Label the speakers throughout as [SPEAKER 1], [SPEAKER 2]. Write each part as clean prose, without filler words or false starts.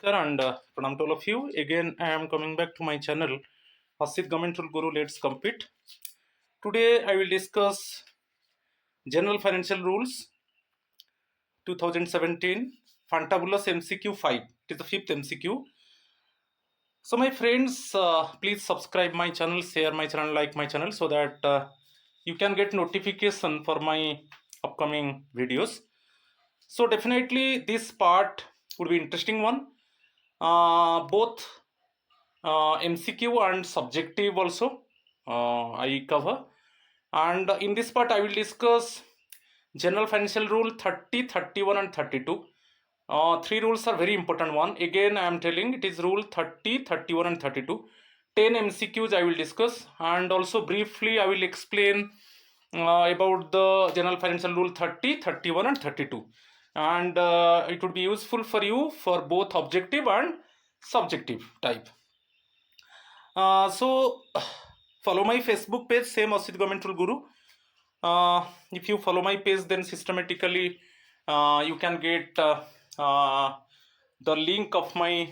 [SPEAKER 1] Namaskar and pranam to all of you. Again, I am coming back to my channel, Hasid Government Rule Guru. Let's compete. Today, I will discuss General Financial Rules 2017 Fantabulous MCQ 5. It is the fifth MCQ. So, my friends, please subscribe my channel, share my channel, like my channel, so that you can get notification for my upcoming videos. So, definitely, this part would be interesting one. Both MCQ and subjective also I cover, and in this part I will discuss General Financial Rule 30, 31 and 32. Three rules are very important one. Again I am telling, it is rule 30, 31 and 32. 10 MCQs I will discuss, and also briefly I will explain about the General Financial Rule 30, 31 and 32, and it would be useful for you for both objective and subjective type. So follow my Facebook page, same Hasid Government Rule Guru. If you follow my page, then systematically you can get the link of my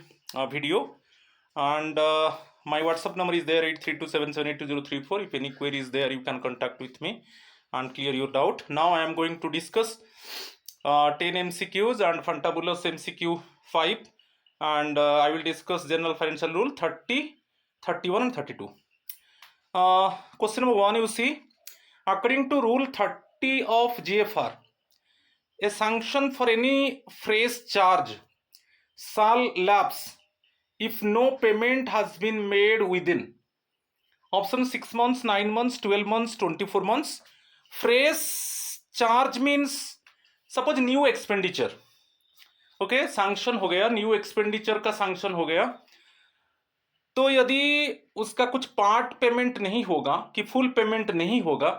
[SPEAKER 1] video, and my WhatsApp number is there, 8327782034. If any query is there, you can contact with me and clear your doubt. Now I am going to discuss 10 MCQs and Fantabulous MCQ 5, and I will discuss General Financial Rule 30, 31 and 32. Question number 1, you see, according to Rule 30 of GFR, a sanction for any fresh charge shall lapse if no payment has been made within option 6 months, 9 months, 12 months, 24 months. Fresh charge means suppose new expenditure, okay, sanction हो गया, new expenditure का sanction हो गया, तो यदि उसका कुछ part payment नहीं होगा कि फुल पेमेंट नहीं होगा,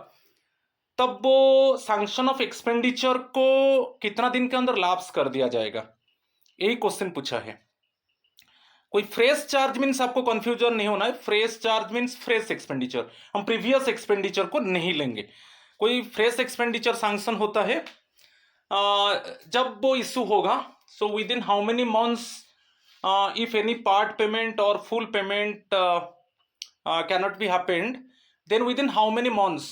[SPEAKER 1] तब वो सैंक्शन ऑफ एक्सपेंडिचर को कितना दिन के अंदर लैप्स कर दिया जाएगा, यही क्वेश्चन पूछा है. कोई फ्रेश चार्ज मीन्स आपको कंफ्यूजन नहीं होना है. Fresh charge means fresh expenditure, हम प्रीवियस एक्सपेंडिचर को नहीं लेंगे. कोई फ्रेश एक्सपेंडिचर सैंक्शन होता है जब वो इशू होगा, so with in how many months if any part payment or full payment cannot be happened, then within how many months,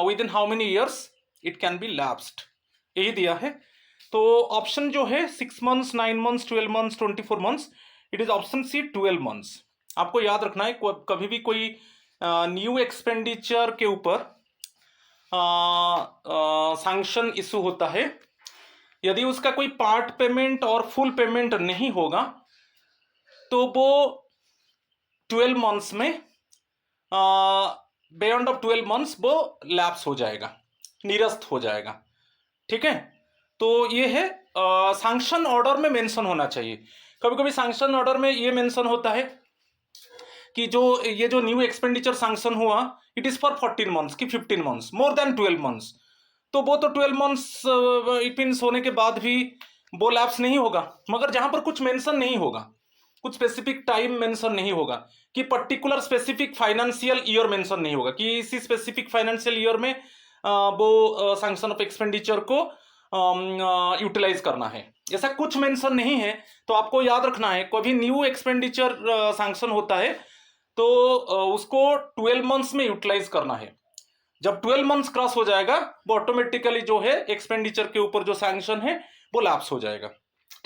[SPEAKER 1] within how many years it can be lapsed, यही दिया है. तो option जो है 6 months, 9 months, 12 months, 24 months, it is option C 12 months. आपको याद रखना है, कभी भी कोई न्यू एक्सपेंडिचर के ऊपर सैंक्शन इशू होता है, यदि उसका कोई पार्ट पेमेंट और फुल पेमेंट नहीं होगा, तो वो 12 मंथ्स में, बियॉन्ड ऑफ 12 मंथ्स वो लैप्स हो जाएगा, निरस्त हो जाएगा. ठीक है, तो ये है सैंक्शन ऑर्डर में मेंशन होना चाहिए. कभी कभी सैंक्शन ऑर्डर में ये मेंशन होता है कि ये जो न्यू एक्सपेंडिचर सैंक्शन हुआ, इट इज फॉर 14 मंथ्स की 15 मंथ्स, मोर देन 12 मंथ्स. तो वो तो 12 मंथ्स इट मीन्स होने के बाद भी वो लैप्स नहीं होगा. मगर जहां पर कुछ मेंशन नहीं होगा, कुछ स्पेसिफिक टाइम मेंशन नहीं होगा, कि particular specific financial year mention नहीं होगा कि इसी स्पेसिफिक फाइनेंशियल ईयर में वो सैंक्शन ऑफ एक्सपेंडिचर को यूटिलाइज करना है, ऐसा कुछ मेंशन नहीं है. तो आपको याद रखना है, कभी न्यू एक्सपेंडिचर सैंक्शन होता है तो उसको 12 मंथ्स में यूटिलाइज करना है. जब 12 मंथ्स क्रॉस हो जाएगा, वो ऑटोमेटिकली जो है एक्सपेंडिचर के ऊपर जो सैंक्शन है वो लैप्स हो जाएगा.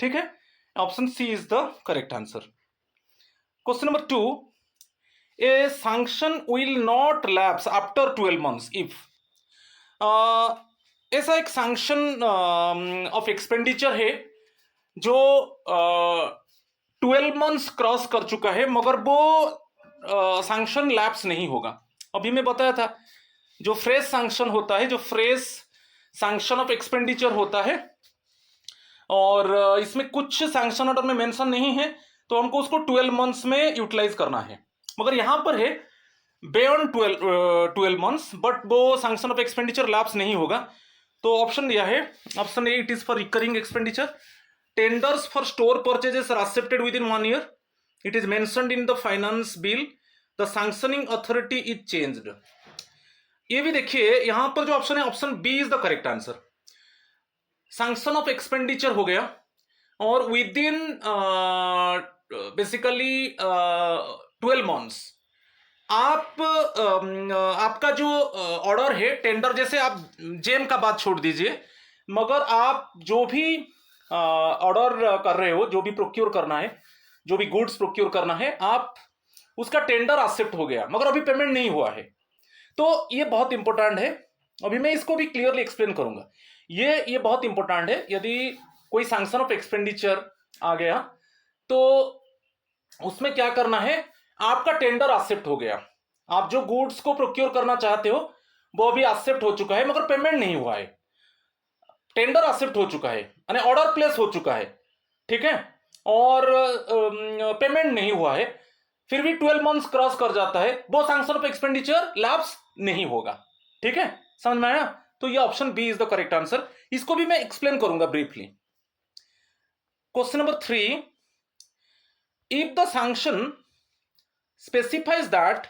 [SPEAKER 1] ठीक है, option C is the correct answer. Question number 2, a sanction will not lapse after 12 months if, ऐसा एक सैंक्शन ऑफ एक्सपेंडिचर है जो 12 मंथ्स क्रॉस कर चुका है, मगर वो सैंक्शन लैप्स नहीं होगा. अभी मैं बताया था, जो फ्रेश सैंक्शन होता है, जो फ्रेश सैंक्शन ऑफ एक्सपेंडिचर होता है, और इसमें कुछ सैंक्शन ऑर्डर में मेंशन नहीं है, तो हमको उसको 12 मंथ्स में यूटिलाइज करना है. मगर यहां पर है बियॉन्ड 12 मंथ्स, बट वो सैंक्शन ऑफ एक्सपेंडिचर लैप्स नहीं होगा. तो ऑप्शन दिया है, option A, it is for recurring expenditure. Tenders for store purchases are accepted within 1 year. It is mentioned in the finance bill. The sanctioning authority is changed. ये भी देखिए, यहां पर जो ऑप्शन है, option B is the correct answer. Sanction of expenditure हो गया, और विद इन बेसिकली 12 मंथ्स आप आपका जो ऑर्डर है टेंडर, जैसे आप जेम का बात छोड़ दीजिए, मगर आप जो भी ऑर्डर कर रहे हो, जो भी प्रोक्योर करना है, जो भी गुड्स प्रोक्योर करना है, आप उसका टेंडर एक्सेप्ट हो गया मगर अभी पेमेंट नहीं हुआ है, तो ये बहुत इंपॉर्टेंट है। अभी मैं इसको भी क्लियरली एक्सप्लेन करूंगा। ये बहुत इंपॉर्टेंट है। यदि कोई सैंक्शन ऑफ एक्सपेंडिचर आ गया तो उसमें क्या करना है, आपका टेंडर एक्सेप्ट हो गया, आप जो गुड्स को प्रोक्योर करना चाहते हो वो अभी एक्सेप्ट हो चुका है मगर पेमेंट नहीं हुआ है, टेंडर एक्सेप्ट हो चुका है यानी ऑर्डर प्लेस हो चुका है, ठीक है, और पेमेंट नहीं हुआ है, फिर भी 12 मंथ्स क्रॉस कर जाता है, वो सैंक्शन ऑफ एक्सपेंडिचर लैप्स नहीं होगा। ठीक है, समझ में आया? तो ये option B is the correct answer. इसको भी मैं एक्सप्लेन करूंगा briefly. Question number 3, if the sanction specifies that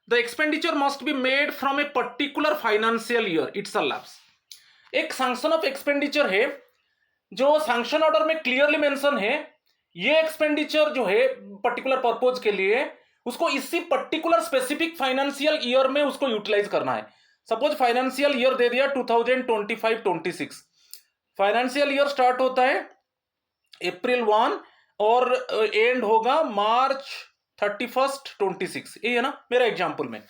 [SPEAKER 1] the expenditure must be made from a particular financial year, it's a lapse। एक सैंक्शन ऑफ एक्सपेंडिचर है जो sanction order में clearly mention है, ये एक्सपेंडिचर जो है पर्टिकुलर पर्पज के लिए उसको इसी पर्टिकुलर स्पेसिफिक फाइनेंशियल ईयर में उसको यूटिलाइज करना है। सपोज फाइनेंशियल ईयर दे दिया 2025-26, फाइनेंशियल ईयर स्टार्ट होता है अप्रैल 1 और एंड होगा मार्च 31, 26, ये है ना मेरा एग्जांपल में।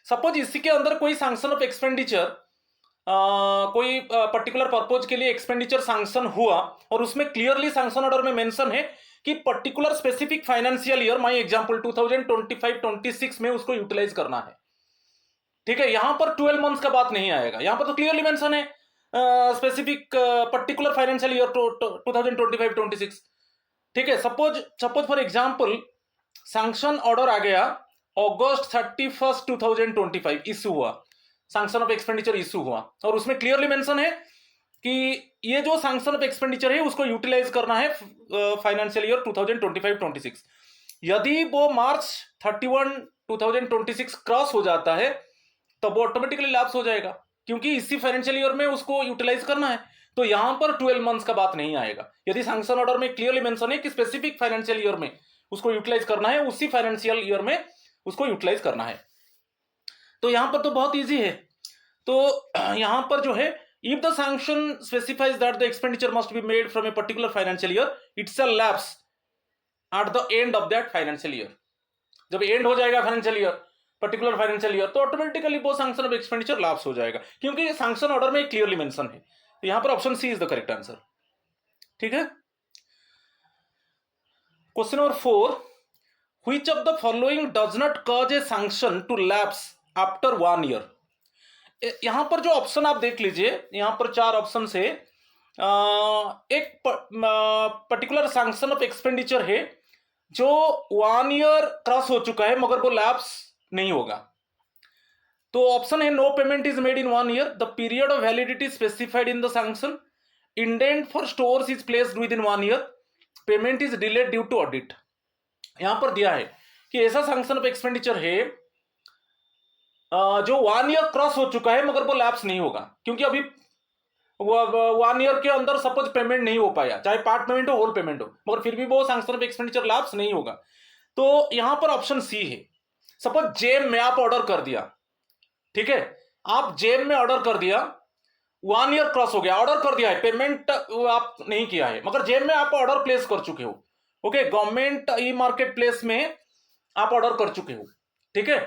[SPEAKER 1] सपोज इसी के अंदर कोई सैंक्शन ऑफ एक्सपेंडिचर कोई पर्टिकुलर पर्पज के लिए एक्सपेंडिचर सैंक्शन हुआ और उसमें क्लियरली सैंक्शन ऑर्डर में मेंशन है कि particular specific financial year, my example 2025-26 में उसको यूटिलाइज करना है। ठीक है, यहां पर 12 मंथ्स का बात नहीं आएगा, यहां पर तो क्लियरली मेंशन है स्पेसिफिक पर्टिकुलर फाइनेंशियल ईयर 2025-26। ठीक है, suppose for example sanction order आ गया अगस्त 31, 2025 इशू हुआ, सैंक्शन ऑफ एक्सपेंडिचर इशू हुआ और उसमें क्लियरली मेंशन है कि ये जो सैंक्शन ऑफ एक्सपेंडिचर है उसको यूटिलाइज करना है फाइनेंशियल ईयर 2025-26। यदि वो मार्च 31, 2026 क्रॉस हो जाता है तब वो ऑटोमेटिकली लैप्स हो जाएगा, क्योंकि इसी फाइनेंशियल ईयर में उसको यूटिलाइज करना है। तो यहां पर 12 मंथ्स का बात नहीं आएगा यदि सैंक्शन ऑर्डर में क्लियरली मेंशन है कि स्पेसिफिक फाइनेंशियल ईयर में उसको यूटिलाइज करना है, उसी फाइनेंशियल ईयर में उसको यूटिलाइज करना है। तो यहां पर तो बहुत इजी है। तो यहां पर जो है, if the sanction specifies that the expenditure must be made from a particular financial year, it's a lapse at the end of that financial year. जब एंड हो जाएगा financial year, particular financial year, तो automatically वो sanction of expenditure lapse हो जाएगा, क्योंकि sanction order में clearly mention है। तो यहां पर option C is the correct answer. ठीक है, question number 4, which of the following does not cause a sanction to lapse after 1 year। यहां पर जो ऑप्शन आप देख लीजिए, यहां पर 4 ऑप्शन से एक पर्टिकुलर सैंक्शन ऑफ एक्सपेंडिचर है जो 1 ईयर क्रॉस हो चुका है मगर वो लैप्स नहीं होगा। तो ऑप्शन है no payment is made in 1 year, the period of validity specified in the sanction, indent for stores is placed within 1 year, payment is delayed due to audit. यहां पर दिया है कि ऐसा सैंक्शन ऑफ एक्सपेंडिचर है जो 1 year cross हो चुका है मगर वो लैप्स नहीं होगा, क्योंकि अभी 1 ईयर के अंदर सपोज पेमेंट नहीं हो पाया, चाहे पार्ट पेमेंट हो होल पेमेंट हो, मगर फिर भी वो सैंक्शन ऑफ एक्सपेंडिचर लैप्स नहीं होगा। तो यहां पर ऑप्शन सी है। सपोज जेम में आप ऑर्डर कर दिया, ठीक है, आप जेम में ऑर्डर कर दिया, 1 ईयर क्रॉस हो गया, ऑर्डर कर दिया है, पेमेंट आप नहीं किया है मगर जेम में आप ऑर्डर प्लेस कर चुके हो। Okay, government e market place में आप ऑर्डर कर चुके हो, ठीक है,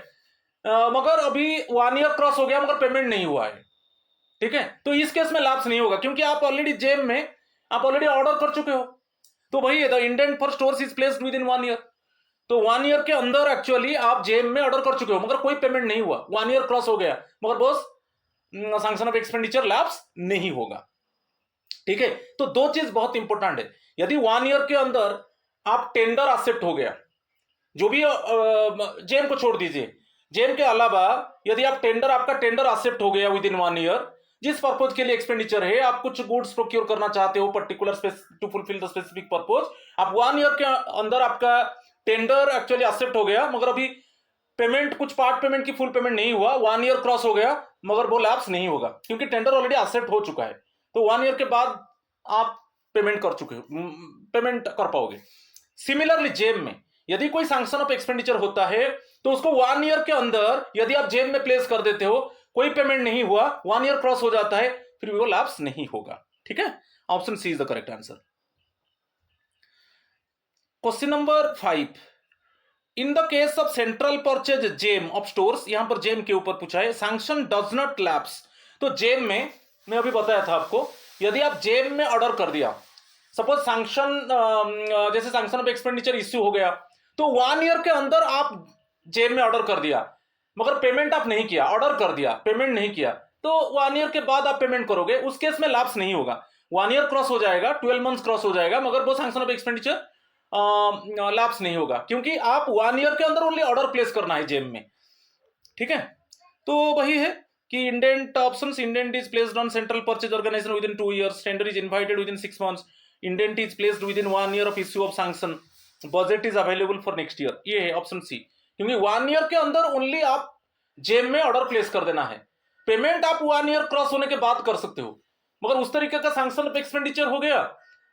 [SPEAKER 1] मगर अभी 1 ईयर क्रॉस हो गया मगर पेमेंट नहीं हुआ है। ठीक है, तो इस केस में लैप्स नहीं होगा, क्योंकि आप ऑलरेडी जेम में आप ऑलरेडी ऑर्डर कर चुके हो। तो वही है, the indent for stores is placed within 1 year. तो 1 ईयर के अंदर एक्चुअली आप जेम में ऑर्डर कर चुके हो मगर कोई पेमेंट नहीं हुआ, 1 ईयर क्रॉस हो गया मगर boss sanction of expenditure lapse नहीं होगा। ठीक है, तो 2 चीज बहुत इंपॉर्टेंट है। यदि 1 ईयर के अंदर आप टेंडर एक्सेप्ट हो गया, जो भी जेम को छोड़ दीजिए, जेम के अलावा यदि आप आपका टेंडर एक्सेप्ट हो गया विद इन 1 ईयर, जिस पर्पज के लिए एक्सपेंडिचर है, आप कुछ गुड्स प्रोक्योर करना चाहते हो particular to fulfil the specific purpose, आप 1 ईयर के अंदर आपका टेंडर एक्चुअली एक्सेप्ट हो गया मगर अभी पेमेंट, कुछ पार्ट पेमेंट की फुल पेमेंट नहीं हुआ, 1 ईयर क्रॉस हो गया मगर वो लैप्स नहीं होगा, क्योंकि टेंडर ऑलरेडी एक्सेप्ट हो चुका है। तो 1 ईयर के बाद आप पेमेंट कर चुके हो, पेमेंट कर पाओगे। सिमिलरली जेम में यदि कोई सैंक्शन ऑफ एक्सपेंडिचर होता है तो उसको 1 ईयर के अंदर यदि आप जेम में प्लेस कर देते हो, कोई पेमेंट नहीं हुआ, 1 ईयर क्रॉस हो जाता है, फिर वो लैप्स नहीं होगा। ठीक है, option C is the correct answer. Question number 5, in the case of central purchase GeM of stores, यहां पर जेम के ऊपर पूछा है, सैंक्शन डज नॉट लैप्स। तो जेम में मैं अभी बताया था आपको, यदि आप जेम में ऑर्डर कर दिया, सपोज सैंक्शन जैसे सैंक्शन ऑफ एक्सपेंडिचर इश्यू हो गया, तो 1 ईयर के अंदर आप जेम में ऑर्डर कर दिया मगर पेमेंट आप नहीं किया, ऑर्डर कर दिया पेमेंट नहीं किया, तो 1 ईयर के बाद आप पेमेंट करोगे, उस केस में लैप्स नहीं होगा। 1 ईयर क्रॉस हो जाएगा, 12 मंथ्स क्रॉस हो जाएगा, मगर वो सैंक्शन ऑफ एक्सपेंडिचर लैप्स नहीं होगा, क्योंकि आप 1 ईयर के अंदर ओनली ऑर्डर प्लेस करना है जेम में। ठीक है, तो वही है कि indent options, indent is placed on central purchase organisation within 2 years, tender is invited within 6 months, indent is placed within 1 year of issue of sanction, budget is available for next year. ये है option सी, क्योंकि 1 year के अंदर only आप GeM में order place कर देना है, पेमेंट आप 1 ईयर क्रॉस होने के बाद कर सकते हो, मगर उस तरीके का सैंक्शन ऑफ एक्सपेंडिचर हो गया,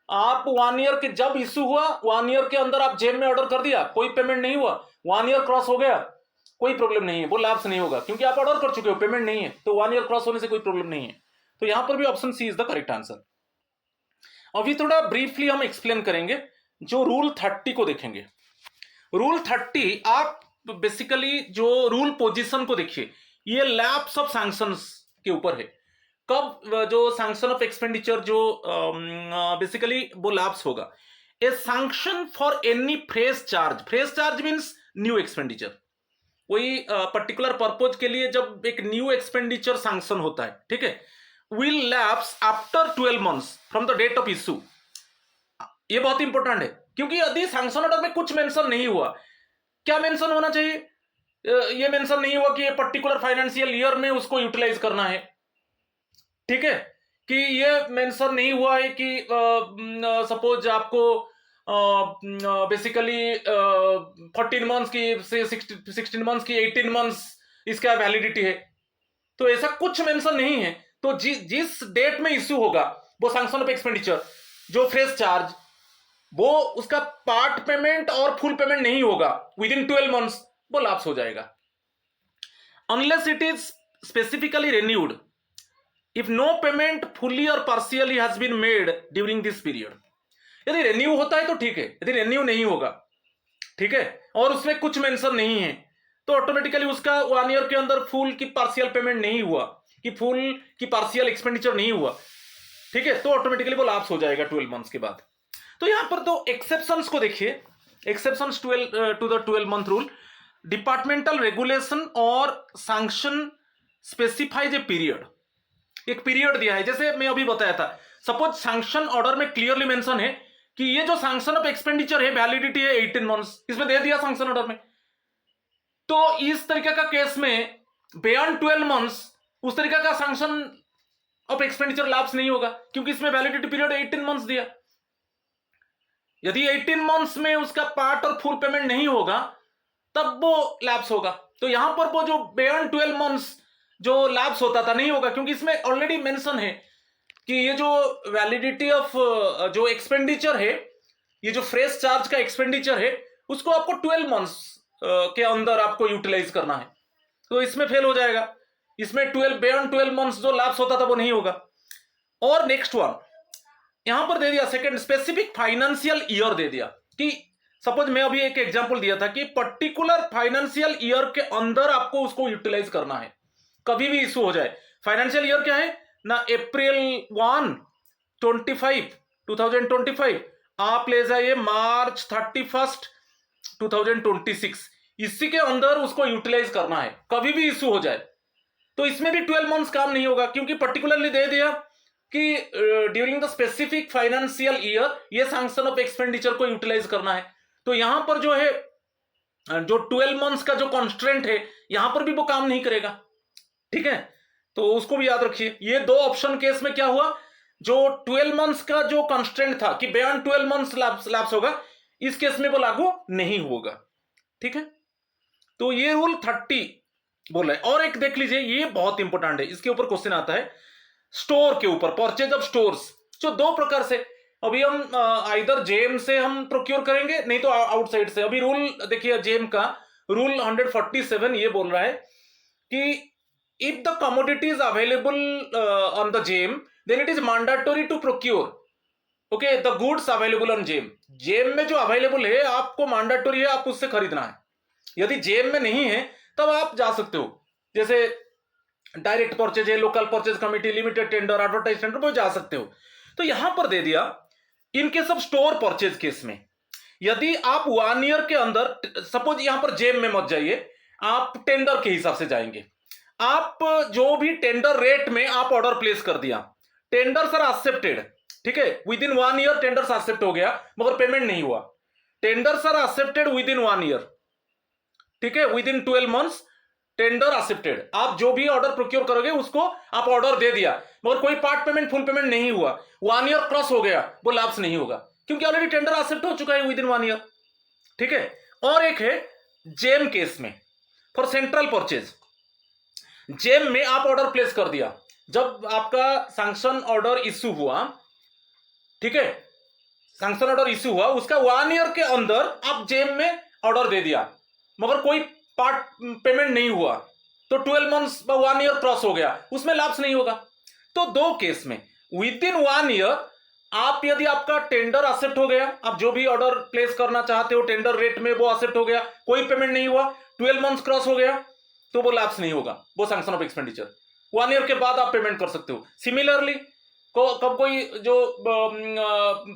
[SPEAKER 1] आप 1 ईयर के जब इश्यू हुआ 1 ईयर के अंदर आप जेम में ऑर्डर कर दिया, कोई पेमेंट नहीं हुआ, 1 ईयर क्रॉस हो गया, कोई प्रॉब्लम नहीं है, वो लैप्स नहीं होगा, क्योंकि आप ऑर्डर कर चुके हो, पेमेंट नहीं है, तो 1 ईयर क्रॉस होने से कोई प्रॉब्लम नहीं है। तो यहां पर भी option C is the correct answer. अभी थोड़ा ब्रीफली हम एक्सप्लेन करेंगे, जो रूल 30 को देखेंगे। रूल 30 आप बेसिकली जो रूल पोजीशन को देखिए, ये लैप्स ऑफ सैंक्शंस के ऊपर है, कब जो सैंक्शन ऑफ एक्सपेंडिचर जो बेसिकली वो लैप्स होगा। ए sanction for any fresh charge means new expenditure, कोई पर्टिकुलर पर्पज के लिए जब एक न्यू एक्सपेंडिचर सैंक्शन होता है, ठीक है, will lapse after 12 months from the date of issue. ये बहुत इंपॉर्टेंट है, क्योंकि यदि सैंक्शन ऑर्डर में कुछ मेंशन नहीं हुआ, क्या मेंशन होना चाहिए, ये मेंशन नहीं हुआ कि ये पर्टिकुलर फाइनेंशियल ईयर में उसको यूटिलाइज करना है, ठीक है, कि ये मेंशन नहीं हुआ है कि सपोज आपको बेसिकली 14 मंथ्स की से 16 मंथ्स की 18 मंथ्स इसका वैलिडिटी है, तो ऐसा कुछ मेंशन नहीं है। तो जिस डेट में इश्यू होगा वो सैंक्शन ऑफ एक्सपेंडिचर, जो फ्रेश चार्ज, वो उसका पार्ट पेमेंट और फुल पेमेंट नहीं होगा विद इन 12 मंथ्स, वो लैप्स हो जाएगा, unless it is specifically renewed if no payment fully और partially has been made during this period. यदि रिन्यू होता है तो ठीक है, यदि रिन्यू नहीं होगा, ठीक है, और उसमें कुछ मेंशन नहीं है, तो ऑटोमेटिकली उसका 1 ईयर के अंदर फुल की पार्शियल पेमेंट नहीं हुआ, कि फुल की पार्शियल एक्सपेंडिचर नहीं हुआ, ठीक है, तो ऑटोमेटिकली वो लैप्स हो जाएगा 12 मंथ्स के बाद। तो यहां पर तो एक्सेप्शंस को देखिए, exceptions to the 12 month rule, departmental regulation और सैंक्शन स्पेसिफाइज ए पीरियड, एक पीरियड दिया है, जैसे मैं अभी बताया था, सपोज सैंक्शन ऑर्डर में क्लियरली मेंशन है कि ये जो सैंक्शन ऑफ एक्सपेंडिचर है वैलिडिटी है 18 मंथ्स, इसमें दे दिया सैंक्शन ऑर्डर में, तो इस तरीके का केस में बियॉन्ड 12 मंथ्स उस तरीके का सैंक्शन ऑफ एक्सपेंडिचर लैप्स नहीं होगा, क्योंकि इसमें वैलिडिटी पीरियड 18 मंथ्स दिया। यदि 18 मंथ्स में उसका पार्ट और फुल पेमेंट नहीं होगा तब वो लैप्स होगा। तो यहां पर वो जो बियॉन्ड 12 मंथ्स जो लैप्स होता था नहीं होगा, क्योंकि इसमें ऑलरेडी मेंशन है कि ये जो वैलिडिटी ऑफ जो एक्सपेंडिचर है, ये जो फ्रेश चार्ज का एक्सपेंडिचर है, उसको आपको 12 मंथ्स के अंदर आपको यूटिलाइज करना है, तो इसमें फेल हो जाएगा, इसमें बियॉन्ड 12 मंथ्स जो लैप्स होता था वो नहीं होगा। और नेक्स्ट वन यहां पर दे दिया सेकंड, स्पेसिफिक फाइनेंशियल ईयर दे दिया, कि सपोज मैं अभी एक एग्जांपल दिया था कि पर्टिकुलर फाइनेंशियल ईयर के अंदर आपको उसको यूटिलाइज करना है, कभी भी इशू हो जाए। फाइनेंशियल ईयर क्या है ना, अप्रैल 1 25 2025 आप ले जाइए मार्च 31 2026, इसी के अंदर उसको यूटिलाइज करना है, कभी भी इशू हो जाए। तो इसमें भी 12 मंथ्स काम नहीं होगा, क्योंकि पर्टिकुलरली दे दिया कि during the specific financial year ये सैंक्शन ऑफ एक्सपेंडिचर को यूटिलाइज करना है। तो यहां पर जो है जो 12 मंथ्स का जो कॉन्स्ट्रेंट है यहां पर भी वो काम नहीं करेगा, ठीक है, तो उसको भी याद रखिए। ये दो ऑप्शन केस में क्या हुआ, जो 12 मंथ्स का जो कॉन्स्ट्रेंट था कि बियॉन्ड 12 मंथ्स लैप्स होगा, इस केस में वो लागू नहीं होगा, ठीक है। तो ये रूल 30 बोला है। और एक देख लीजिए, ये बहुत इंपॉर्टेंट है, इसके ऊपर क्वेश्चन आता है, स्टोर के ऊपर, परचेज ऑफ स्टोर्स, जो दो प्रकार से, अभी हम आइदर जेम से हम प्रोक्योर करेंगे, नहीं तो आउटसाइड से। अभी रूल देखिए, जेम का रूल 147 ये बोल रहा है कि if the commodity is available on the GeM then it is mandatory to procure. Okay, the goods available on GeM, GeM में जो अवेलेबल है आपको मैंडेटरी है, आप उससे खरीदना है। यदि जेम में नहीं है तब आप जा सकते हो, जैसे डायरेक्ट परचेज है, local purchase committee, limited tender, advertise tender, वो जा सकते हो। तो यहां पर दे दिया in case of store purchase case में, यदि आप 1 ईयर के अंदर, सपोज यहां पर जेम में मत जाइए, आप टेंडर के हिसाब से जाएंगे। आप जो भी टेंडर रेट में आप ऑर्डर प्लेस कर दिया, टेंडर सर एक्सेप्टेड, ठीक है, within 1 year tender accept हो गया मगर पेमेंट नहीं हुआ। Tender sir accepted within 1 year, ठीक है, within 12 months tender accepted. आप जो भी ऑर्डर प्रोक्योर करोगे उसको आप ऑर्डर दे दिया मगर कोई पार्ट पेमेंट फुल पेमेंट नहीं हुआ, 1 ईयर क्रॉस हो गया, वो लाप्स नहीं होगा क्योंकि ऑलरेडी टेंडर एक्सेप्ट हो चुका है विद इन 1 ईयर, ठीक है। और एक है जेम केस में, फॉर सेंट्रल परचेज, जेम में आप ऑर्डर प्लेस कर दिया, जब आपका सैंक्शन ऑर्डर इश्यू हुआ, ठीक है, सैंक्शन ऑर्डर इश्यू हुआ, उसका 1 ईयर के अंदर आप जेम में ऑर्डर दे दिया मगर कोई पार्ट पेमेंट नहीं हुआ, तो 12 मंथ्स 1 ईयर क्रॉस हो गया, उसमें लाप्स नहीं होगा। तो दो केस में विद इन 1 ईयर आप, यदि आपका टेंडर एक्सेप्ट हो गया, आप जो भी ऑर्डर प्लेस करना चाहते हो टेंडर रेट में वो एक्सेप्ट हो गया, कोई पेमेंट नहीं हुआ, 12 मंथ्स क्रॉस हो गया, तो वो लैप्स नहीं होगा, वो सैंक्शन ऑफ एक्सपेंडिचर 1 ईयर के बाद आप पेमेंट कर सकते हो। सिमिलरली कब कोई जो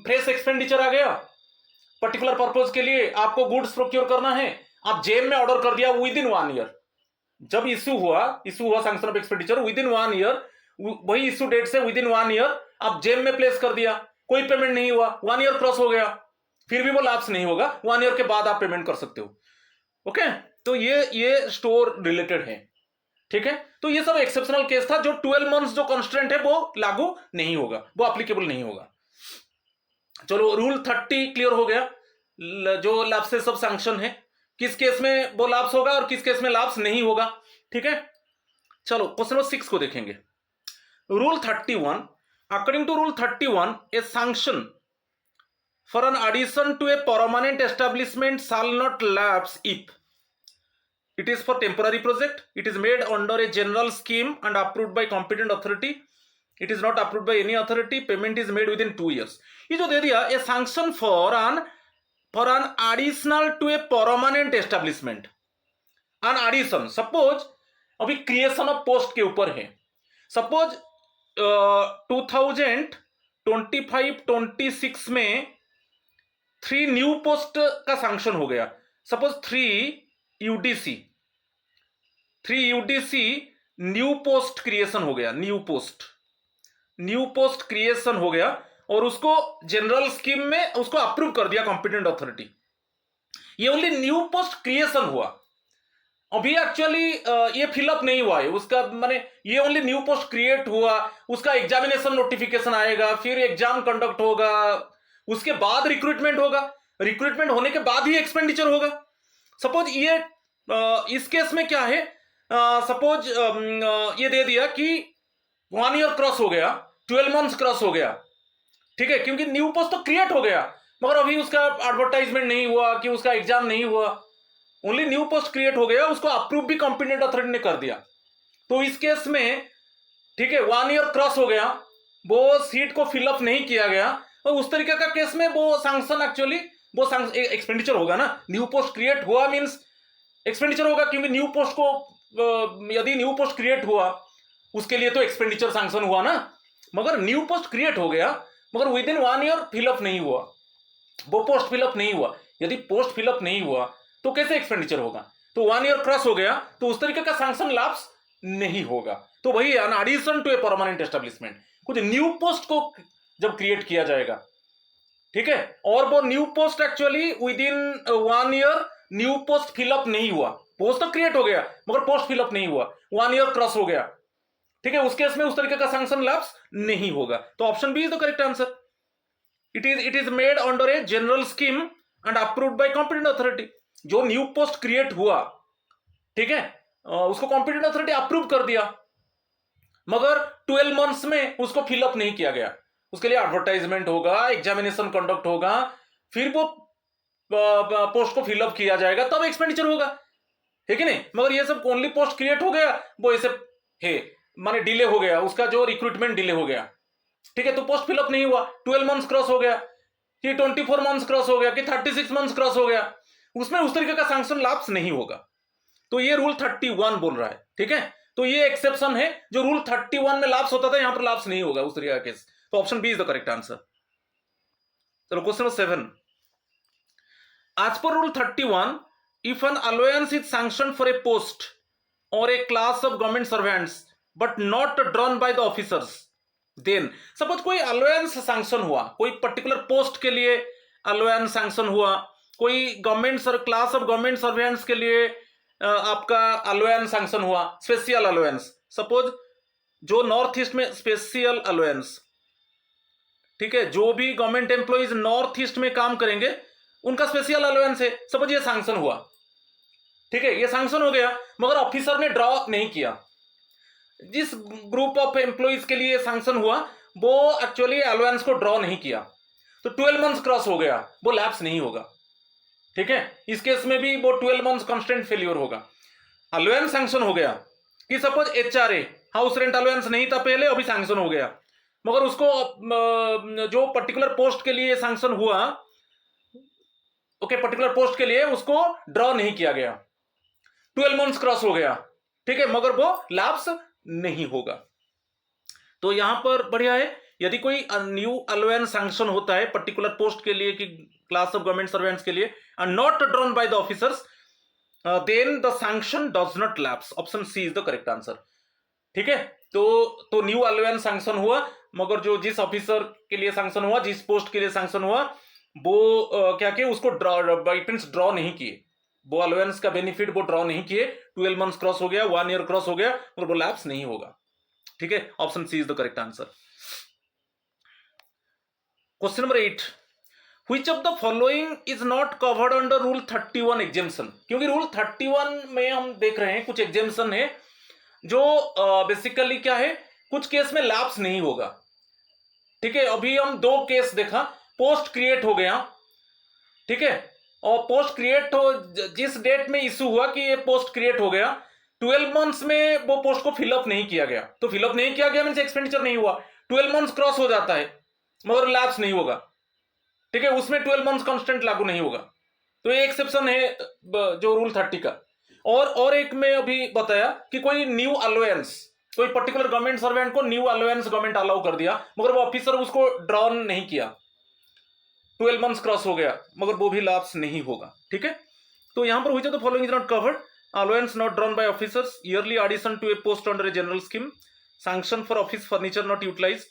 [SPEAKER 1] फ्रेश एक्सपेंडिचर आ गया, पर्टिकुलर पर्पज के लिए आपको गुड्स प्रोक्योर करना है, आप जेम में ऑर्डर कर दिया विद इन 1 ईयर, जब इश्यू हुआ sanction of expenditure with in 1 year, वही इश्यू डेट से विद इन 1 ईयर आप जेम में प्लेस कर दिया, कोई पेमेंट नहीं हुआ, 1 ईयर क्रॉस हो गया, फिर भी वो लैप्स नहीं होगा, 1 ईयर के बाद आप पेमेंट कर सकते हो। ओके, तो ये स्टोर रिलेटेड है, ठीक है। तो ये सब एक्सेप्शनल केस था, जो 12 मंथ्स जो कॉन्स्टेंट है वो लागू नहीं होगा, वो एप्लीकेबल नहीं होगा। चलो, रूल 30 क्लियर हो गया, जो लैप्सेस ऑफ सैंक्शन है, किस केस में वो लैप्स होगा और किस केस में लैप्स नहीं होगा, ठीक है। चलो क्वेश्चन नंबर 6 को देखेंगे। Rule 31, according to rule 31, a sanction for an addition to a permanent establishment shall not lapse if it is for temporary project, it is made under a general scheme and approved by competent authority, it is not approved by any authority, payment is made within 2 years। ये जो दे दिया, a sanction for an additional to a permanent establishment, an addition, suppose अभी creation of post के ऊपर है, suppose 2025-26 में 3 new post का सैंक्शन हो गया, suppose 3 UDC new post creation हो गया, न्यू पोस्ट क्रिएशन हो गया और उसको जनरल स्कीम में उसको अप्रूव कर दिया कॉम्पिटेंट अथॉरिटी। ये ओनली न्यू पोस्ट क्रिएशन हुआ, अभी एक्चुअली ये फिलअप नहीं हुआ है उसका, माने ये ओनली न्यू पोस्ट क्रिएट हुआ, उसका एग्जामिनेशन नोटिफिकेशन आएगा, फिर एग्जाम कंडक्ट होगा, उसके बाद रिक्रूटमेंट होगा, रिक्रूटमेंट होने के बाद ही एक्सपेंडिचर होगा। सपोज ये इस केस में क्या है, सपोज ये दे दिया कि 1 ईयर क्रॉस हो गया, 12 मंथ्स क्रॉस हो गया, ठीक है, क्योंकि न्यू पोस्ट तो क्रिएट हो गया मगर अभी उसका एडवर्टाइजमेंट नहीं हुआ कि उसका एग्जाम नहीं हुआ, ओनली न्यू पोस्ट क्रिएट हो गया, उसको अप्रूव भी कॉम्पिटेंट अथॉरिटी ने कर दिया। तो इस केस में, ठीक है, 1 ईयर क्रॉस हो गया, वो सीट को फिलअप नहीं किया गया, और उस तरीके का केस में वो सैंक्शन एक्चुअली वो एक्सपेंडिचर होगा ना, न्यू पोस्ट क्रिएट हुआ मीन्स एक्सपेंडिचर होगा, क्योंकि न्यू पोस्ट को यदि न्यू पोस्ट क्रिएट हुआ उसके लिए तो एक्सपेंडिचर सैंक्शन हुआ ना, मगर न्यू पोस्ट क्रिएट हो गया मगर विद इन 1 ईयर फिलअप नहीं हुआ, वो पोस्ट फिलअप नहीं हुआ, यदि पोस्ट फिलअप नहीं हुआ तो कैसे एक्सपेंडिचर होगा, तो 1 ईयर क्रॉस हो गया तो उस तरीके का सैंक्शन लाप्स नहीं होगा। तो वही an addition to a permanent establishment, कुछ न्यू पोस्ट को जब क्रिएट किया जाएगा, ठीक है, और वो new post actually within 1 year new post fill up नहीं हुआ, पोस्ट तो क्रिएट हो गया मगर पोस्ट फिलअप नहीं हुआ, 1 ईयर क्रॉस हो गया, ठीक है, उस केस में उस तरीके का सैंक्शन लैप्स नहीं होगा। तो option B is the correct answer, it is made under a general scheme and approved by competent authority. जो न्यू पोस्ट क्रिएट हुआ, ठीक है, उसको कॉम्पिटेंट अथॉरिटी अप्रूव कर दिया मगर 12 मंथ्स में उसको फिलअप नहीं किया गया, उसके लिए एडवर्टाइजमेंट होगा, एग्जामिनेशन कंडक्ट होगा, फिर वो पोस्ट को फिलअप किया जाएगा, तब एक्सपेंडिचर होगा, है कि नहीं। मगर ये सब ओनली पोस्ट क्रिएट हो गया, वो ऐसे है माने डिले हो गया, उसका जो रिक्रूटमेंट डिले हो गया, ठीक है, तो पोस्ट फिलअप नहीं हुआ, 12 मंथ्स क्रॉस हो गया कि 24 मंथ्स क्रॉस हो गया कि 36 मंथ्स क्रॉस हो गया, उसमें उस तरीके का सैंक्शन लैप्स नहीं होगा। तो ये रूल 31 बोल रहा है, ठीक है। तो ये एक्सेप्शन है, जो रूल 31 में लैप्स होता था, यहां पर लैप्स नहीं होगा उस तरीके का केस। तो option B is the correct answer. चलो question number 7, as per rule 31, if an allowance is sanctioned for a post or a class of government servants but not drawn by the officers, then suppose कोई allowance sanction हुआ, कोई particular post के लिए allowance sanction हुआ, कोई government class of government servants के लिए आपका अलाउंस सैंक्शन हुआ, स्पेशल अलाउंस, सपोज जो नॉर्थ ईस्ट में स्पेशल अलाउंस, ठीक है, जो भी गवर्नमेंट एम्प्लॉइज नॉर्थ ईस्ट में काम करेंगे उनका स्पेशल अलाउंस है, सपोज ये सैंक्शन हुआ, ठीक है, ये सैंक्शन हो गया, मगर ऑफिसर ने ड्रॉ नहीं किया। जिस ग्रुप ऑफ एम्प्लॉइज के लिए सैंक्शन हुआ वो एक्चुअली अलाउंस को ड्रॉ नहीं किया, तो 12 मंथ्स क्रॉस हो गया, वो लैप्स नहीं होगा, ठीक है। इस केस में भी वो 12 मंथ्स कांस्टेंट फेल्योर होगा। अलाउंस सैंक्शन हो गया कि suppose HRA house rent allowance नहीं था पहले, अभी सैंक्शन हो गया, मगर उसको जो पर्टिकुलर पोस्ट के लिए सैंक्शन हुआ, ओके, पर्टिकुलर पोस्ट के लिए उसको ड्रॉ नहीं किया गया, 12 मंथ्स क्रॉस हो गया, ठीक है, मगर वो लैप्स नहीं होगा। तो यहां पर बढ़िया है, यदि कोई न्यू अलाउंस सैंक्शन होता है पर्टिकुलर पोस्ट के लिए कि क्लास ऑफ गवर्नमेंट सर्वेंट्स के लिए and not drawn by the officers, then the sanction does not lapse. Option C is the correct answer, ठीक है। तो न्यू अलाउंस सैंक्शन हुआ, मगर जो जिस ऑफिसर के लिए सैंक्शन हुआ, जिस पोस्ट के लिए सैंक्शन हुआ, वो क्या किए, उसको ड्रॉ नहीं किए, वो अलाउंस का बेनिफिट वो ड्रॉ नहीं किए, 12 मंथ्स क्रॉस हो गया, 1 ईयर क्रॉस हो गया, और वो लैप्स नहीं होगा, ठीक है। Option C is the correct answer. Question number 8, which of the following is not covered under rule 31 exemption. क्योंकि रूल 31 में हम देख रहे हैं कुछ एग्जेम्पशन है जो बेसिकली क्या है, कुछ केस में लैप्स नहीं होगा, ठीक है। अभी हम 2 केस देखा, पोस्ट क्रिएट हो गया, ठीक है, और पोस्ट क्रिएट हो, जिस डेट में इशू हुआ कि ये पोस्ट क्रिएट हो गया, 12 मंथ्स में वो पोस्ट को फिलअप नहीं किया गया, तो फिलअप नहीं किया गया मींस एक्सपेंडिचर नहीं हुआ, 12 मंथ्स क्रॉस हो जाता है मगर लैप्स नहीं होगा, ठीक है, उसमें 12 मंथ्स कांस्टेंट लागू नहीं होगा। तो ये एक्सेप्शन है जो रूल 30 का। और एक में अभी बताया कि कोई न्यू अलाउंस, कोई पर्टिकुलर गवर्नमेंट सर्वेंट को न्यू अलाउंस गवर्नमेंट अलाउ कर दिया, मगर वो ऑफिसर उसको ड्रॉन नहीं किया, 12 मंथ्स क्रॉस हो गया, मगर वो भी लैप्स नहीं होगा, ठीक है। तो यहां पर which of the following is not covered, allowance not drawn by officers, yearly addition to a post under a general scheme, sanction for office furniture not utilised,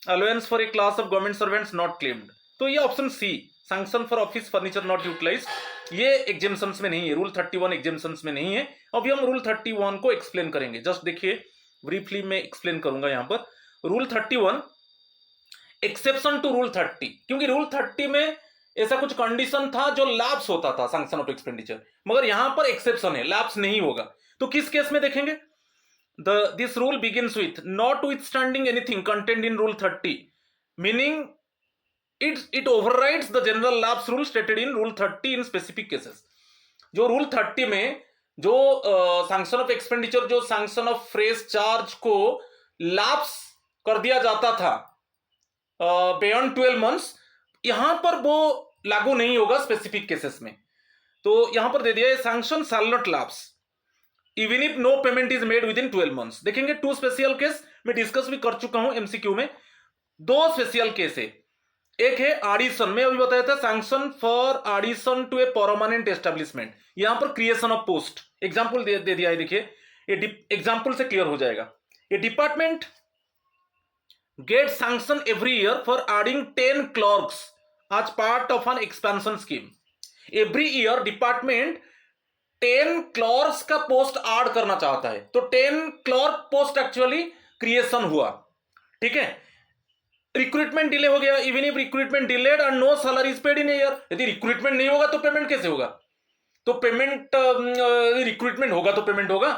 [SPEAKER 1] allowance for a class of government servants not claimed. तो ये option C, sanction for office furniture not utilised, ये exemptions में नहीं है, rule 31 exemptions में नहीं है। अभी हम रूल 31 को एक्सप्लेन करेंगे, जस्ट देखिए ब्रीफली मैं एक्सप्लेन करूंगा यहां पर। रूल 31 एक्सेप्शन टू रूल 30, क्योंकि रूल 30 में ऐसा कुछ कंडीशन था जो लैप्स होता था सैंक्शन ऑफ एक्सपेंडिचर, मगर यहां पर एक्सेप्शन है, लैप्स नहीं होगा। तो किस केस में देखेंगे, this rule begins with notwithstanding anything content in rule 30, meaning it overrides the general lapse rule stated in rule 30 in specific cases। जो रूल 30 में जो सैंक्शन ऑफ एक्सपेंडिचर, जो सैंक्शन ऑफ फ्रेश चार्ज को lapse कर दिया जाता था beyond 12 months, यहां पर वो लागू नहीं होगा स्पेसिफिक केसेस में। तो यहां पर दे दिया है sanction shall not lapse even if no payment is made within 12 months. देखेंगे 2 स्पेशल केस मैं डिस्कस भी कर चुका हूं एमसीक्यू में, 2 स्पेशल केस है। एक है एडिशन, में अभी बताया था sanction for addition to a permanent establishment, यहां पर क्रिएशन ऑफ पोस्ट, एग्जांपल दे दिया है, देखिए एग्जांपल से क्लियर हो जाएगा। A department gets sanction every year for adding 10 clerks as part of an expansion scheme. Every year department 10 clerks का पोस्ट ऐड करना चाहता है, तो 10 क्लर्क पोस्ट एक्चुअली क्रिएशन हुआ, ठीक है। रिक्रूटमेंट डिले हो गया, even if recruitment delayed and no salary is paid in year. यदि रिक्रूटमेंट नहीं होगा तो पेमेंट कैसे होगा, तो पेमेंट रिक्रूटमेंट होगा तो पेमेंट होगा।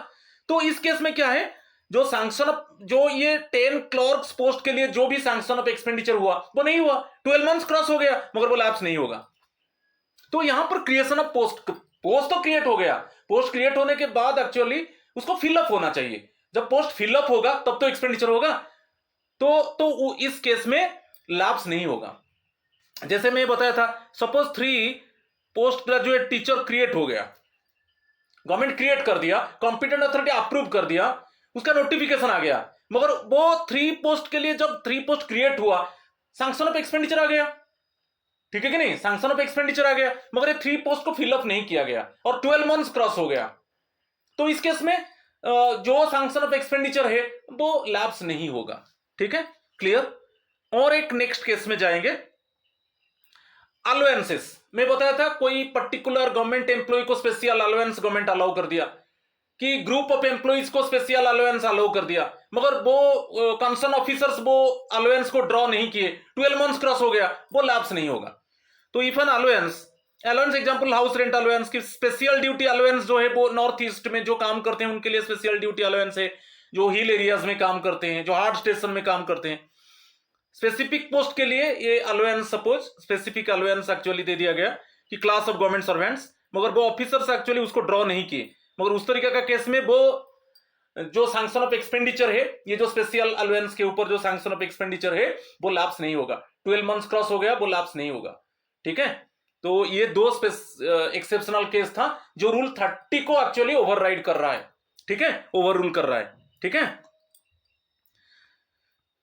[SPEAKER 1] तो इस केस में क्या है, जो सैंक्शन जो ये 10 क्लर्क्स पोस्ट के लिए जो भी सैंक्शन ऑफ एक्सपेंडिचर हुआ वो नहीं हुआ, 12 मंथ्स क्रॉस हो गया मगर वो लैप्स नहीं होगा। तो यहां पर क्रिएशन ऑफ पोस्ट तो क्रिएट हो गया, पोस्ट क्रिएट होने के बाद एक्चुअली उसको फिलअप होना चाहिए, जब पोस्ट फिलअप होगा तब तो एक्सपेंडिचर होगा, तो इस केस में लैप्स नहीं होगा। जैसे मैं बताया था, suppose 3 post graduate teacher create हो गया, गवर्नमेंट क्रिएट कर दिया, कॉम्पिटेंट अथॉरिटी अप्रूव कर दिया, उसका नोटिफिकेशन आ गया, मगर वो 3 पोस्ट के लिए जब 3 पोस्ट क्रिएट हुआ सैंक्शन ऑफ एक्सपेंडिचर आ गया, ठीक है कि नहीं, सैंक्शन ऑफ एक्सपेंडिचर आ गया, मगर ये 3 पोस्ट को फिलअप नहीं किया गया और 12 मंथ्स क्रॉस हो गया, तो इस केस में जो सैंक्शन ऑफ एक्सपेंडिचर है वो लैप्स नहीं होगा। ठीक है, क्लियर। और एक नेक्स्ट केस में जाएंगे, अलाउंसेस। मैं बताया था कोई पर्टिकुलर गवर्नमेंट एम्प्लॉय को स्पेशल अलाउंस गवर्नमेंट अलाउ कर दिया, कि ग्रुप ऑफ एम्प्लॉइज को स्पेशल अलाउंस अलाउ कर दिया, मगर वो कंसर्न ऑफिसर्स वो अलाउंस को ड्रॉ नहीं किए, 12 मंथ्स क्रॉस हो गया, वो लैप्स नहीं होगा। तो if an allowance example house rent allowance की स्पेशल ड्यूटी अलाउंस जो है वो नॉर्थ ईस्ट में जो काम करते हैं उनके लिए स्पेशल ड्यूटी अलाउंस है, जो हिल एरियाज में काम करते हैं, जो हार्ड स्टेशन में काम करते हैं, स्पेसिफिक पोस्ट के लिए ये allowance, suppose specific allowance actually they दिया गया कि क्लास ऑफ गवर्नमेंट सर्वेंट्स, मगर वो ऑफिसर्स एक्चुअली उसको ड्रॉ नहीं किए, मगर उस तरीके का केस में वो जो सैंक्शन ऑफ एक्सपेंडिचर है, ये जो स्पेशल अलाउंस के ऊपर जो सैंक्शन ऑफ एक्सपेंडिचर है वो लैप्स नहीं होगा, 12 मंथ्स क्रॉस हो गया वो लैप्स नहीं होगा। ठीक है, तो ये 2 एक्सेप्शनल केस था जो रूल 30 को एक्चुअली ओवरराइड कर रहा है। ठीक है, ओवर रूल कर रहा है। ठीक है,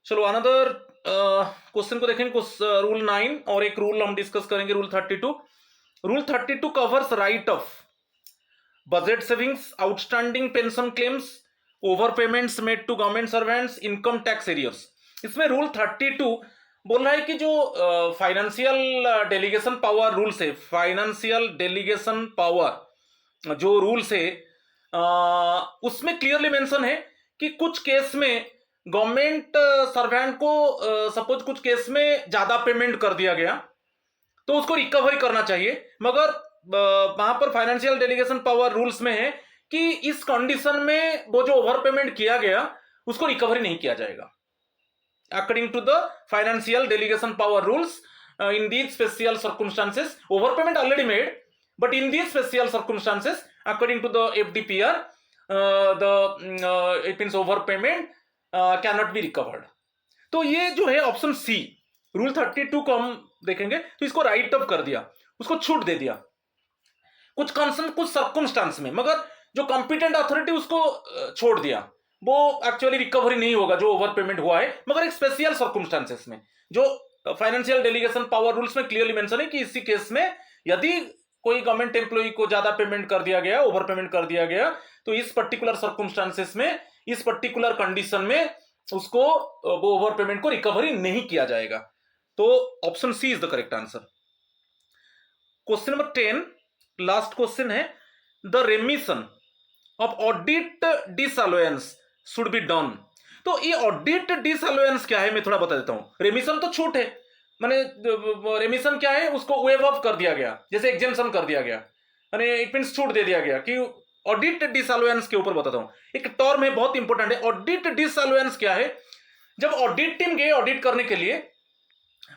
[SPEAKER 1] चलो अनदर क्वेश्चन को देखेंगे, रूल 9 और एक रूल हम डिस्कस करेंगे, rule 32। Rule 32 covers write off budget savings, outstanding pension claims, over payments made to government servants, income tax arrears. इसमें रूल 32 बोल रहा है कि जो फाइनेंशियल डेलीगेशन पावर रूल्स है, फाइनेंशियल डेलीगेशन पावर जो रूल्स है उसमें क्लियरली मेंशन है कि कुछ केस में गवर्नमेंट सर्वेंट को सपोज कुछ केस में ज्यादा पेमेंट कर दिया गया तो उसको रिकवरी करना चाहिए, मगर वहां पर फाइनेंशियल डेलीगेशन पावर रूल्स में है कि इस कंडीशन में वो जो ओवर पेमेंट किया गया उसको रिकवरी नहीं किया जाएगा। According to the financial delegation power rules, in these special circumstances, overpayment already made, but in these special circumstances, according to the FDPR, it means overpayment cannot be recovered. तो ये जो है ऑप्शन सी, rule 32 को हम देखेंगे तो इसको right of कर दिया, उसको छूट दे दिया कुछ कंसर्न कुछ सर्कमस्टांस में, मगर जो कॉम्पिटेंट अथॉरिटी उसको छोड़ दिया, वो एक्चुअली रिकवरी नहीं होगा जो ओवर पेमेंट हुआ है, मगर एक स्पेशल सर्कमस्टांसेस में जो फाइनेंशियल डेलीगेशन पावर रूल्स में क्लियरली मेंशन है कि इसी केस में यदि कोई गवर्नमेंट एम्प्लॉय को ज्यादा पेमेंट कर दिया गया, ओवर पेमेंट कर दिया गया, तो इस पर्टिकुलर सर्कमस्टांसेस में, इस पर्टिकुलर कंडीशन में उसको वो ओवर पेमेंट को रिकवरी नहीं किया जाएगा। तो option C is the correct answer. Question number 10 last question है, the remission of audit disallowance should be done. तो ये ऑडिट डिसअलाउंस क्या है मैं थोड़ा बता देता हूं। रेमिशन तो छूट है, माने रेमिशन क्या है, उसको वेव ऑफ कर दिया गया, जैसे एग्जेम्पशन कर दिया गया, माने इट मींस छूट दे दिया गया। कि ऑडिट डिसअलाउंस के ऊपर बताता हूं, एक टर्म है बहुत इंपॉर्टेंट है। ऑडिट डिसअलाउंस क्या है, जब ऑडिट टीम गए ऑडिट करने के लिए,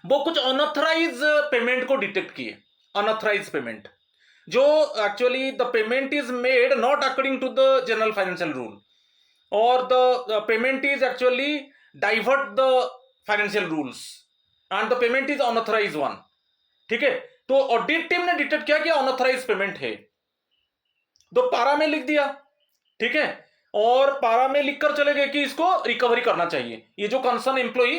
[SPEAKER 1] वो कुछ अनऑथराइज पेमेंट को डिटेक्ट किए, अनऑथराइज पेमेंट जो actually the payment is made not according to the general financial rule, or the payment is actually divert the financial rules and the payment is unauthorized one। ठीक है, तो audit team ने detect किया कि unauthorized payment है, तो पारा में लिख दिया। ठीक है, और पारा में लिखकर चले गए कि इसको रिकवरी करना चाहिए, ये जो कंसर्न एम्प्लॉई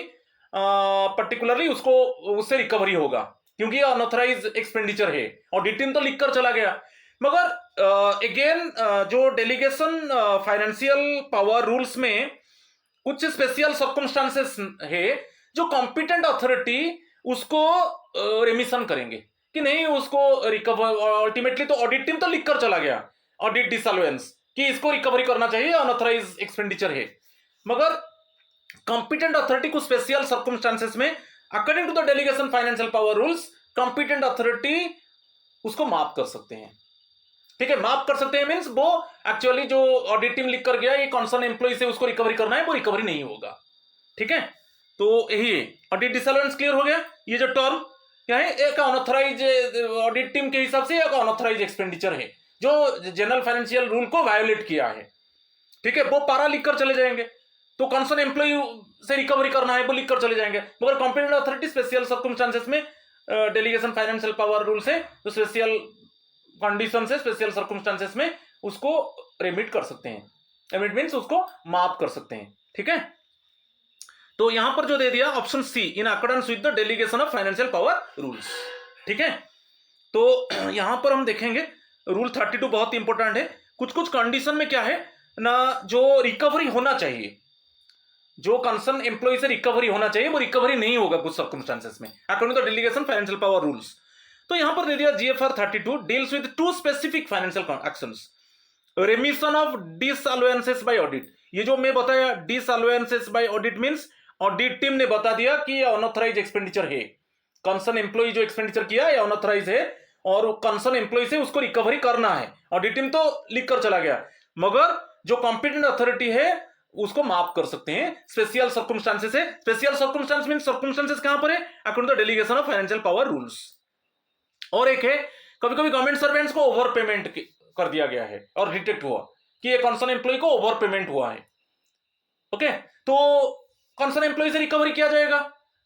[SPEAKER 1] पर्टिकुलरली उसको उससे रिकवरी होगा क्योंकि ये अनऑथराइज एक्सपेंडिचर है। ऑडिट टीम तो लिखकर चला गया, मगर अगेन जो डेलीगेशन फाइनेंशियल पावर रूल्स में कुछ स्पेशल सर्कमस्टांसेस है जो कॉम्पिटेंट अथॉरिटी उसको रेमिशन करेंगे कि नहीं, उसको रिकवर। अल्टीमेटली तो ऑडिट टीम तो लिखकर चला गया ऑडिट डिसअलाउंस कि इसको रिकवरी करना चाहिए, अनऑथराइज एक्सपेंडिचर है, मगर कॉम्पिटेंट अथॉरिटी को स्पेशल सर्कमस्टांसेस में according to the delegation financial power rules competent authority उसको माफ कर सकते हैं। ठीक है, माफ कर सकते हैं मीन्स वो एक्चुअली जो ऑडिट टीम लिख कर गया ये कॉन्सर्न एम्प्लॉय से उसको रिकवरी करना है, वो रिकवरी नहीं होगा। ठीक है, तो यही है। ऑडिट डिसअलाउंस क्लियर हो गया। ये जो टर्म क्या है, एक अनऑथराइज ऑडिट टीम के हिसाब से एक अनऑथराइज एक्सपेंडिचर है जो जनरल फाइनेंशियल रूल को वायोलेट किया है। ठीक है, वो पारा लिख कर चले जाएंगे, तो कंसर्न एम्प्लॉय से रिकवरी करना है वो लिख कर चले जाएंगे। मगर कॉम्पिटेंट अथॉरिटी स्पेशल सर्कमस्टांसेस में डेलीगेशन फाइनेंशियल पावर रूल से तो स्पेशल कंडीशन से स्पेशल सर्कमस्टांसेस में उसको रेमिट कर सकते हैं। रेमिट मीन्स उसको माफ कर सकते हैं। ठीक है, तो यहां पर जो दे दिया option C, in accordance with the delegation of financial power rules. ठीक है, तो यहां पर हम देखेंगे रूल 32 बहुत इंपॉर्टेंट है। कुछ कुछ कंडीशन में क्या है ना, जो रिकवरी होना चाहिए, जो कंसर्न एम्प्लॉय से रिकवरी होना चाहिए वो रिकवरी नहीं होगा कुछ सर्कमस्टांसेस में according to the delegation financial power rules. तो यहां पर दे दिया GFR 32 deals with two specific financial actions, remission of disallowances by audit. ये जो मैं बताया disallowances by audit means audit team ने बता दिया कि ये अनऑथराइज एक्सपेंडिचर है, कंसर्न एम्प्लॉय जो एक्सपेंडिचर किया है अनऑथराइज है और कंसर्न एम्प्लॉय से उसको रिकवरी करना है। ऑडिट टीम तो लिख कर चला गया, मगर जो कॉम्पिटेंट अथॉरिटी है उसको माफ कर सकते हैं स्पेशल सर्कमस्टांसेस है। स्पेशल सर्कमस्टांस मींस सर्कमस्टांसेस कहां पर है, according to the delegation of financial power rules. और एक है कभी कभी गवर्नमेंट सर्वेंट्स को ओवर पेमेंट कर दिया गया है और डिटेक्ट हुआ कि ये कंसर्न एम्प्लॉय को ओवर पेमेंट हुआ है। ओके, तो कंसर्न एम्प्लॉय से रिकवरी किया जाएगा,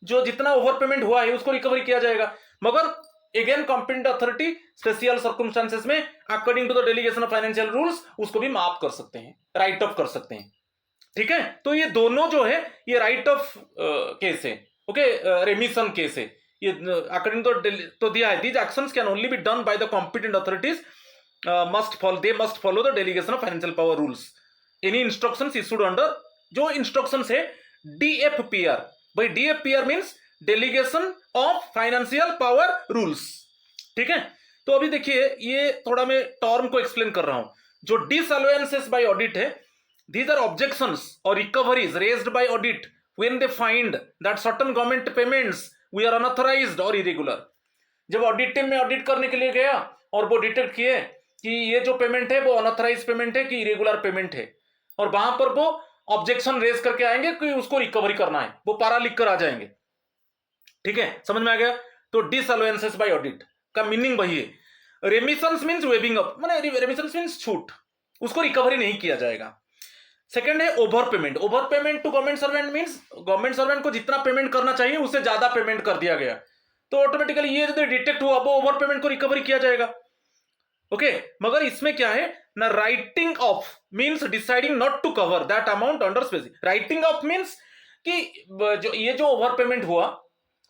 [SPEAKER 1] जो जितना ओवर पेमेंट हुआ है उसको रिकवरी किया जाएगा। मगर again competent authority special circumstances में according to the delegation of financial rules उसको भी माफ कर सकते हैं, राइट ऑफ कर सकते हैं। ठीक है, तो ये दोनों जो है ये राइट ऑफ केस है। ओके, रेमिशन केस है ये अकॉर्डिंग तो दिया है these actions can only be done by the competent authorities must follow the delegation of financial power rules. Any instructions issued under, जो इंस्ट्रक्शंस है डीएफपीआर, भाई DFPR means delegation of financial power rules. ठीक है, तो अभी देखिए ये थोड़ा मैं टर्म को एक्सप्लेन कर रहा हूं। जो डिसअलाउंसेस बाय ऑडिट है, these are objections or recoveries raised by audit when they find that certain government payments we are unauthorized or irregular। जब ऑडिट टीम में ऑडिट करने के लिए गया और वो डिटेक्ट किए कि ये जो पेमेंट है वो अनऑथराइज पेमेंट है कि इरेगुलर पेमेंट है, और वहां पर वो ऑब्जेक्शन रेज करके आएंगे कि उसको रिकवरी करना है, वो पारा लिख कर आ जाएंगे। ठीक है, समझ में आ गया। तो डिसअलाउंसेस बाय ऑडिट का मीनिंग वही है। रेमिशंस मींस वेविंग अप, माने रेमिशंस मींस छूट, उसको रिकवरी नहीं किया जाएगा। सेकंड है over payment. Over payment to government servant means government servant को जितना पेमेंट करना चाहिए उससे ज्यादा पेमेंट कर दिया गया, तो ऑटोमेटिकली ये जो डिटेक्ट हुआ वो ओवर पेमेंट को रिकवरी किया जाएगा। ओके, मगर इसमें क्या है ना, writing off means deciding not to cover that amount under specific. Writing off means कि जो ये जो ओवर पेमेंट हुआ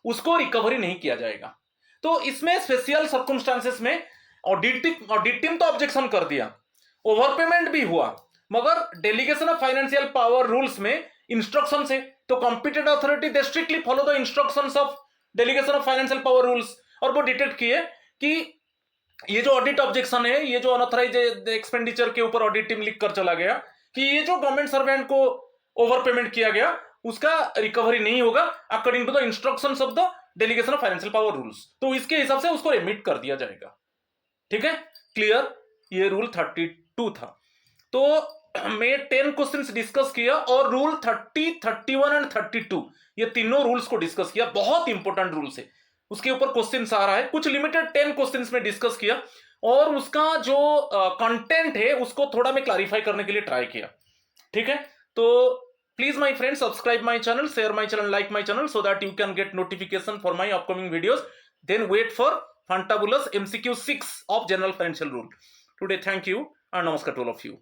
[SPEAKER 1] उसको रिकवरी नहीं किया जाएगा। तो इसमें स्पेशल सर्कमस्टांसेस में ऑडिट टीम तो ऑब्जेक्शन कर दिया, ओवर पेमेंट भी हुआ, मगर delegation of financial power rules में इंस्ट्रक्शंस है, तो competent authority they strictly follow the instructions of delegation of financial power rules, और वो डिटेक्ट किए कि ये जो ऑडिट ऑब्जेक्शन है, ये जो अनऑथराइज एक्सपेंडिचर के ऊपर ऑडिट टीम लिख कर चला गया कि ये जो गवर्नमेंट सर्वेंट को ओवर पेमेंट किया गया उसका रिकवरी नहीं होगा according to the instructions of the delegation of financial power rules, तो इसके हिसाब से उसको रेमिट कर दिया जाएगा। ठीक है, क्लियर। ये रूल 32 था। तो मैं 10 क्वेश्चंस डिस्कस किया और रूल 30, 31 एंड 32 ये तीनों रूल्स को डिस्कस किया, बहुत इंपॉर्टेंट रूल्स है, उसके ऊपर क्वेश्चंस आ रहा है। कुछ लिमिटेड 10 क्वेश्चंस में डिस्कस किया और उसका जो कंटेंट है उसको थोड़ा मैं क्लैरिफाई करने के लिए ट्राई किया। ठीक है, तो please my friends subscribe my channel, share my channel, like my channel so that you can get notification for my upcoming videos. Then wait for Fantabulous MCQ 6 of General Financial Rule. Today, thank you and namaskar to all of you.